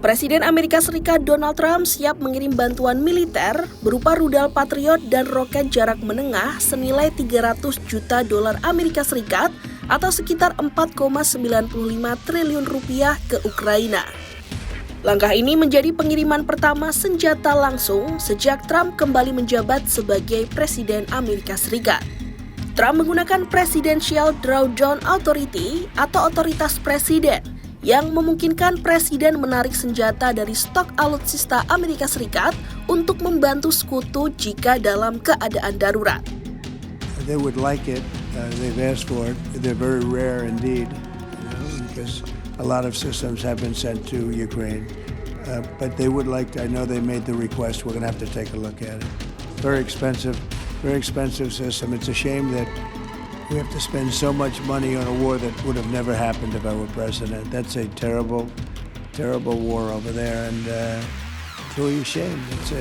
Presiden Amerika Serikat Donald Trump siap mengirim bantuan militer berupa rudal Patriot dan roket jarak menengah senilai 300 juta dolar Amerika Serikat atau sekitar 4,95 triliun rupiah ke Ukraina. Langkah ini menjadi pengiriman pertama senjata langsung sejak Trump kembali menjabat sebagai Presiden Amerika Serikat. Trump menggunakan Presidential Drawdown Authority atau otoritas presiden yang memungkinkan presiden menarik senjata dari stok alutsista Amerika Serikat untuk membantu sekutu jika dalam keadaan darurat. They would like it. They've asked for it. They're very rare indeed, because a lot of systems have been sent to Ukraine. But they would like to. I know they made the request. We're going to have to take a look at it. Very expensive system. It's a shame that we have to spend so much money on a war that would have never happened if I were president. That's a terrible, terrible war over there, and truly a shame. It's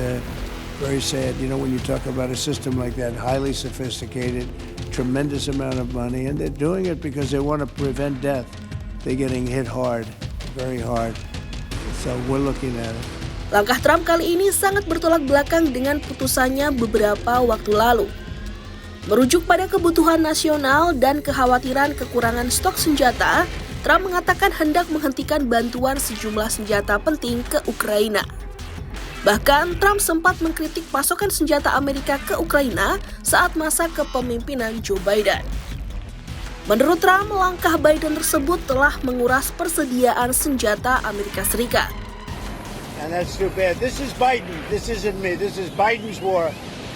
very sad. You know, when you talk about a system like that, highly sophisticated, tremendous amount of money, and they're doing it because they want to prevent death. They're getting hit hard, very hard. So we're looking at it. Langkah Trump kali ini sangat bertolak belakang dengan putusannya beberapa waktu lalu. Merujuk pada kebutuhan nasional dan kekhawatiran kekurangan stok senjata, Trump mengatakan hendak menghentikan bantuan sejumlah senjata penting ke Ukraina. Bahkan, Trump sempat mengkritik pasokan senjata Amerika ke Ukraina saat masa kepemimpinan Joe Biden. Menurut Trump, langkah Biden tersebut telah menguras persediaan senjata Amerika Serikat. And that's too bad. This is Biden. This isn't me. This is Biden's war.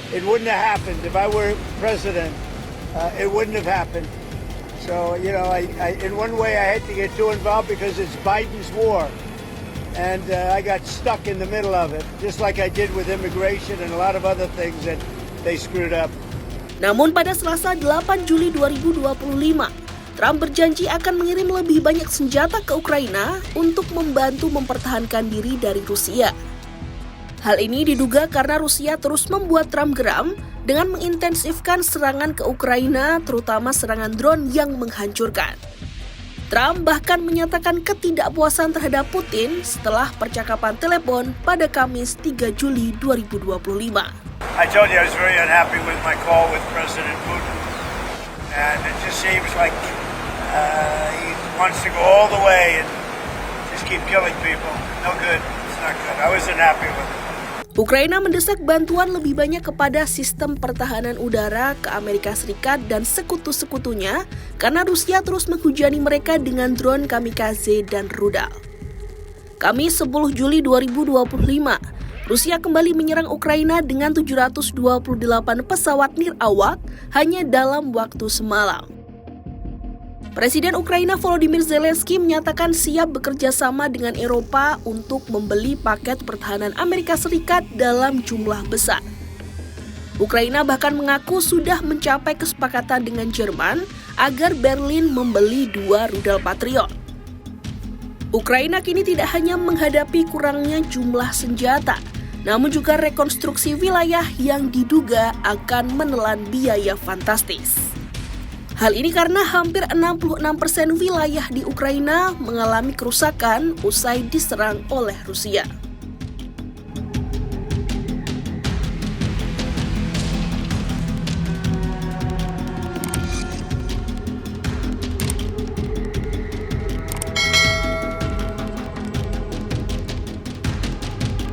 It wouldn't have happened if I were president. It wouldn't have happened. So, you know, I in one way I hate to get too involved because it's Biden's war. And I got stuck in the middle of it, just like I did with immigration and a lot of other things that they screwed up. Namun pada Selasa 8 Juli 2025, Trump berjanji akan mengirim lebih banyak senjata ke Ukraina untuk membantu mempertahankan diri dari Rusia. Hal ini diduga karena Rusia terus membuat Trump geram dengan mengintensifkan serangan ke Ukraina, terutama serangan drone yang menghancurkan. Trump bahkan menyatakan ketidakpuasan terhadap Putin setelah percakapan telepon pada Kamis 3 Juli 2025. I told you I was very unhappy with my call with President Putin. And it just seems like he wants to go all the way and just keep killing people. No good. It's not good. I wasn't happy with it. Ukraina mendesak bantuan lebih banyak kepada sistem pertahanan udara ke Amerika Serikat dan sekutu-sekutunya karena Rusia terus menghujani mereka dengan drone kamikaze dan rudal. Kamis 10 Juli 2025, Rusia kembali menyerang Ukraina dengan 728 pesawat nirawak hanya dalam waktu semalam. Presiden Ukraina Volodymyr Zelensky menyatakan siap bekerja sama dengan Eropa untuk membeli paket pertahanan Amerika Serikat dalam jumlah besar. Ukraina bahkan mengaku sudah mencapai kesepakatan dengan Jerman agar Berlin membeli 2 rudal Patriot. Ukraina kini tidak hanya menghadapi kurangnya jumlah senjata, namun juga rekonstruksi wilayah yang diduga akan menelan biaya fantastis. Hal ini karena hampir 66% wilayah di Ukraina mengalami kerusakan usai diserang oleh Rusia.